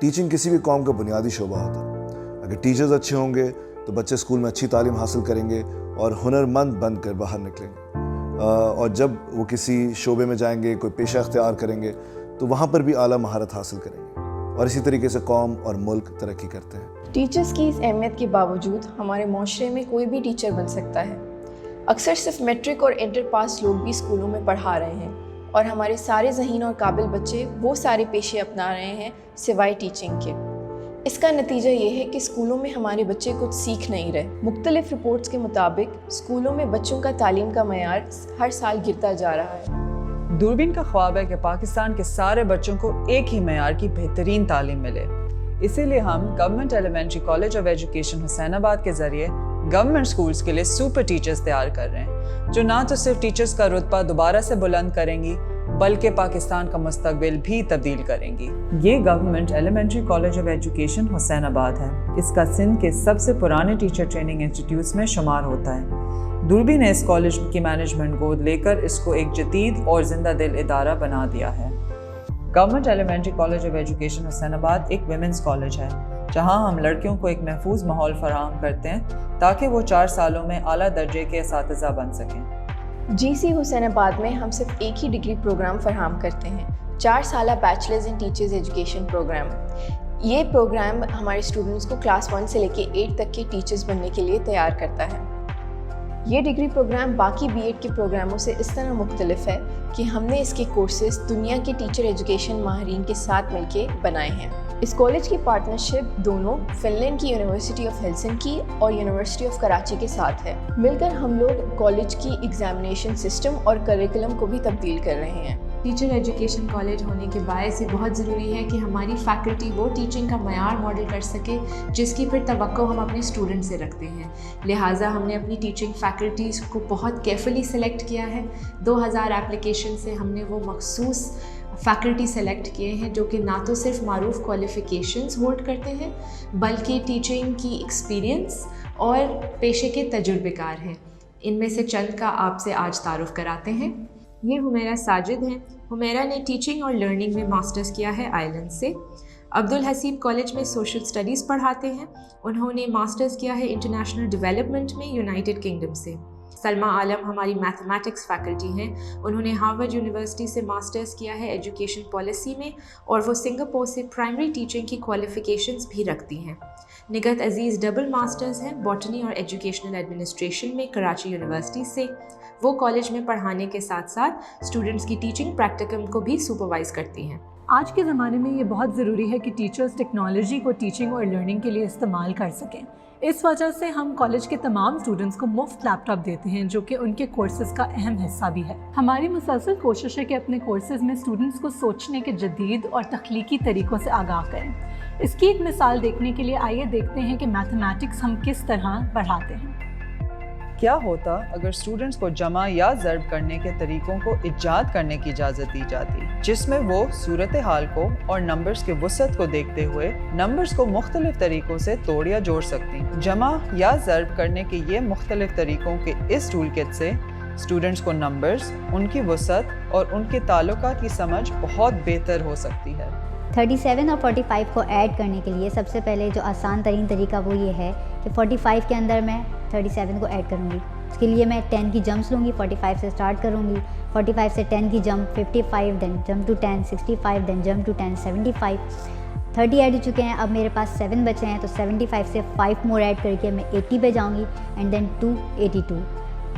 Teaching किसी भी कौम का बुनियादी शोबा होता है। अगर टीचर्स अच्छे होंगे तो बच्चे स्कूल में अच्छी तालीम हासिल करेंगे और हुनरमंद बनकर बाहर निकलेंगे, और जब वो किसी शोबे में जाएंगे, कोई पेशा अख्तियार करेंगे, तो वहाँ पर भी आला महारत हासिल करेंगे, और इसी तरीके से कौम और मुल्क तरक्की करते हैं। टीचर्स की इस अहमियत के बावजूद हमारे माशरे में कोई भी टीचर बन सकता है। अक्सर सिर्फ मैट्रिक और इंटर पास लोग भी स्कूलों में पढ़ा रहे हैं, और हमारे सारे ज़हीन और काबिल बच्चे वो सारे पेशे अपना रहे हैं सिवाय टीचिंग के। इसका नतीजा ये है कि स्कूलों में हमारे बच्चे कुछ सीख नहीं रहे। मुख्तलिफ रिपोर्ट्स के मुताबिक स्कूलों में बच्चों का तालीम का मयार हर साल गिरता जा रहा है। दूरबीन का ख्वाब है कि पाकिस्तान के सारे बच्चों को एक ही मयार की बेहतरीन तालीम मिले। इसीलिए हम government elementary college of education Hussainabad के ज़रिए गवर्नमेंट स्कूल्स के लिए सुपर टीचर्स तैयार कर रहे हैं, जो ना तो सिर्फ टीचर्स का रुतबा दोबारा से बुलंद करेंगी बल्कि पाकिस्तान का मुस्तकबिल भी तब्दील करेंगी। ये government elementary college of education Hussainabad है। इसका सिंध के सबसे पुराने टीचर ट्रेनिंग इंस्टीट्यूट्स में शुमार होता है। दूरबीन ने इस कॉलेज की मैनेजमेंट गोद लेकर इसको एक जदीद और जिंदा दिल इदारा बना दिया है। Government elementary college of education Hussainabad एक विमेंस कॉलेज है, जहां हम लड़कियों को एक महफूज माहौल फराहम करते हैं ताकि वो 4 सालों में आला दर्जे के असातिज़ा बन सकें। GC हुसैनाबाद में हम सिर्फ एक ही डिग्री प्रोग्राम फराहम करते हैं, 4 साला bachelors in teachers education program. ये प्रोग्राम हमारे स्टूडेंट्स को क्लास 1 से लेकर 8 तक के टीचर्स बनने के लिए तैयार करता है। ये डिग्री प्रोग्राम बाकी B.Ed के प्रोग्रामों से इस तरह मुख्तलिफ है कि हमने इसके कोर्सेज दुनिया के टीचर एजुकेशन माहिरीन के साथ मिलकर बनाए हैं। इस कॉलेज की पार्टनरशिप दोनों फिनलैंड की यूनिवर्सिटी ऑफ हेलसिंकी और यूनिवर्सिटी ऑफ कराची के साथ है। मिलकर हम लोग कॉलेज की एग्जामिनेशन सिस्टम और करिकुलम को भी तब्दील कर रहे हैं। टीचर एजुकेशन कॉलेज होने के बायस ये बहुत ज़रूरी है कि हमारी फैकल्टी वो टीचिंग का मयार मॉडल कर सके जिसकी फिर तवक्को हम अपने स्टूडेंट से रखते हैं। लिहाजा हमने अपनी टीचिंग फैकल्टीज़ को बहुत केयरफुली सेलेक्ट किया है। 2000 एप्लीकेशन से हमने वो मखसूस फैकल्टी सेलेक्ट किए हैं जो कि ना तो सिर्फ मारूफ क्वालिफ़िकेशंस होल्ड करते हैं बल्कि टीचिंग की एक्सपीरियंस और पेशे के तजुर्बेकार हैं। इनमें से चंद का आपसे आज तारुफ कराते हैं। ये हुमैरा साजिद हैं। हुमैरा ने टीचिंग और लर्निंग में मास्टर्स किया है आयरलैंड से। अब्दुल हसीब कॉलेज में सोशल स्टडीज़ पढ़ाते हैं। उन्होंने मास्टर्स किया है इंटरनेशनल डेवलपमेंट में यूनाइटेड किंगडम से। सलमा आलम हमारी मैथमेटिक्स फैकल्टी हैं। उन्होंने हार्वर्ड यूनिवर्सिटी से मास्टर्स किया है एजुकेशन पॉलिसी में और वो सिंगापुर से प्राइमरी टीचिंग की क्वालिफ़िकेशंस भी रखती हैं। निगत अजीज़ डबल मास्टर्स हैं बॉटनी और एजुकेशनल एडमिनिस्ट्रेशन में कराची यूनिवर्सिटी से। वो कॉलेज में पढ़ाने के साथ साथ स्टूडेंट्स की टीचिंग प्रैक्टिकम को भी सुपरवाइज़ करती हैं। आज के ज़माने में ये बहुत ज़रूरी है कि टीचर्स टेक्नोलॉजी को टीचिंग और लर्निंग के लिए इस्तेमाल कर सकें। इस वजह से हम कॉलेज के तमाम स्टूडेंट्स को मुफ्त लैपटॉप देते हैं जो कि उनके कोर्सेज़ का अहम हिस्सा भी है। हमारी मुसलसल कोशिश है कि अपने कोर्सेज़ में स्टूडेंट्स को सोचने के जदीद और तख्लीकी तरीक़ों से आगाह करें। इसकी एक मिसाल देखने के लिए आइए देखते हैं कि मैथमेटिक्स हम किस तरह पढ़ाते हैं। क्या होता अगर स्टूडेंट्स को जमा या ज़र्ब करने के तरीक़ों को इजाद करने की इजाज़त दी जाती, जिसमें वो सूरत हाल को और नंबर्स के वसअत को देखते हुए नंबर्स को मुख्तलिफ तरीक़ों से तोड़ या जोड़ सकती। जमा या ज़र्ब करने के ये मुख्तलिफ तरीक़ों के इस टूल किट से स्टूडेंट्स को नंबर्स, उनकी वसअत और उनके ताल्लुकात की समझ बहुत बेहतर हो सकती है। 37 और 45 को ऐड करने के लिए सबसे पहले जो आसान तरीन तरीका वो ये है कि 45 के अंदर मैं 37 को ऐड करूँगी। उसके लिए मैं 10 की जंप्स लूँगी, 45 से स्टार्ट करूँगी, 45 से 10 की jump 55, then jump to 10 65, then jump to 10 75। 30 add हो चुके हैं, अब मेरे पास 7 बचे हैं तो 75 से 5 मोर ऐड करके मैं 80 पे जाऊँगी एंड देन 282।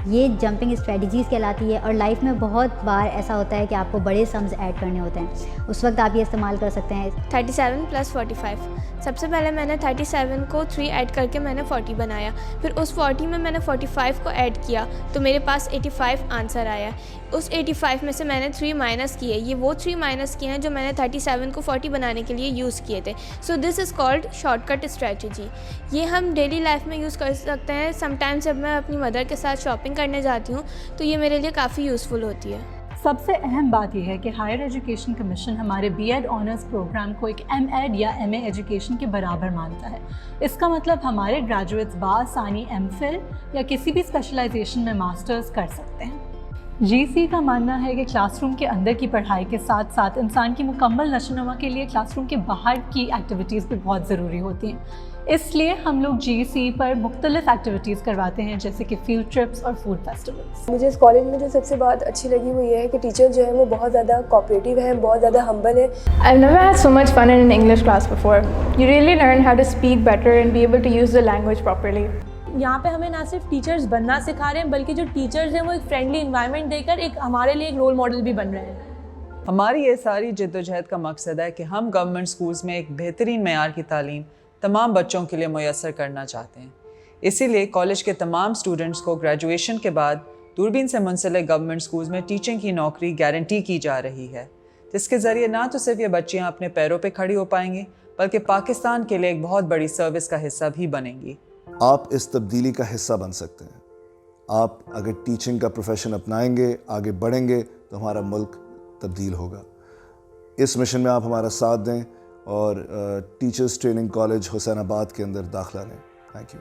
ये जंपिंग स्ट्रेटजीज़ कहलाती है और लाइफ में बहुत बार ऐसा होता है कि आपको बड़े सम्स ऐड करने होते हैं, उस वक्त आप ये इस्तेमाल कर सकते हैं। 37 + 45। सबसे पहले मैंने 37 को 3 ऐड करके मैंने 40 बनाया, फिर उस 40 में मैंने 45 को ऐड किया तो मेरे पास 85 आंसर आया। उस 85 में से मैंने 3 माइनस किए, ये वो 3 माइनस किए हैं जो मैंने 37 को 40 बनाने के लिए यूज़ किए थे। So this is called shortcut strategy. ये हम डेली लाइफ में यूज़ कर सकते हैं। समटाइम्स जब मैं अपनी मदर के साथ शॉपिंग करने जाती हूँ तो ये मेरे लिए काफ़ी यूज़फुल होती है। सबसे अहम बात यह है कि हायर एजुकेशन कमीशन हमारे B.Ed ऑनर्स प्रोग्राम को एक M.Ed या MA एजुकेशन के बराबर मानता है। इसका मतलब हमारे ग्रेजुएट्स बासानी M.Phil या किसी भी स्पेशलाइजेशन में मास्टर्स कर सकते हैं। GC کا ماننا ہے کہ کلاس روم کے اندر کی پڑھائی کے ساتھ ساتھ انسان کی مکمل نشوونما کے لیے کلاس روم کے باہر کی ایکٹیویٹیز بھی بہت ضروری ہوتی ہیں. اس لیے ہم لوگ GC پر مختلف ایکٹیویٹیز کرواتے ہیں جیسے کہ فیلڈ ٹرپس اور فوڈ فیسٹیولس. مجھے اس کالج میں جو سب سے بات اچھی لگی وہ یہ ہے کہ ٹیچر جو ہیں وہ بہت زیادہ کوآپریٹیو ہیں, بہت زیادہ ہمبل ہیں. I've never had so much fun in an English class before. You really learn how to speak better and be able to use the language properly. یہاں پہ ہمیں نہ صرف ٹیچرز بننا سکھا رہے ہیں بلکہ جو ٹیچرز ہیں وہ ایک فرینڈلی انوائرمنٹ دے کر ایک ہمارے لیے ایک رول ماڈل بھی بن رہے ہیں. ہماری یہ ساری جد و جہد کا مقصد ہے کہ ہم گورنمنٹ سکولز میں ایک بہترین معیار کی تعلیم تمام بچوں کے لیے میسر کرنا چاہتے ہیں. اسی لیے کالج کے تمام اسٹوڈنٹس کو گریجویشن کے بعد دوربین سے منسلک گورنمنٹ سکولز میں ٹیچنگ کی نوکری گارنٹی کی جا رہی ہے, جس کے ذریعے نہ تو صرف یہ بچیاں اپنے پیروں پہ کھڑی ہو پائیں گی بلکہ پاکستان کے لیے ایک بہت بڑی سروس کا حصہ بھی بنیں گی. آپ اس تبدیلی کا حصہ بن سکتے ہیں. آپ اگر ٹیچنگ کا پروفیشن اپنائیں گے, آگے بڑھیں گے تو ہمارا ملک تبدیل ہوگا. اس مشن میں آپ ہمارا ساتھ دیں اور ٹیچرز ٹریننگ کالج حسین آباد کے اندر داخلہ لیں. Thank you.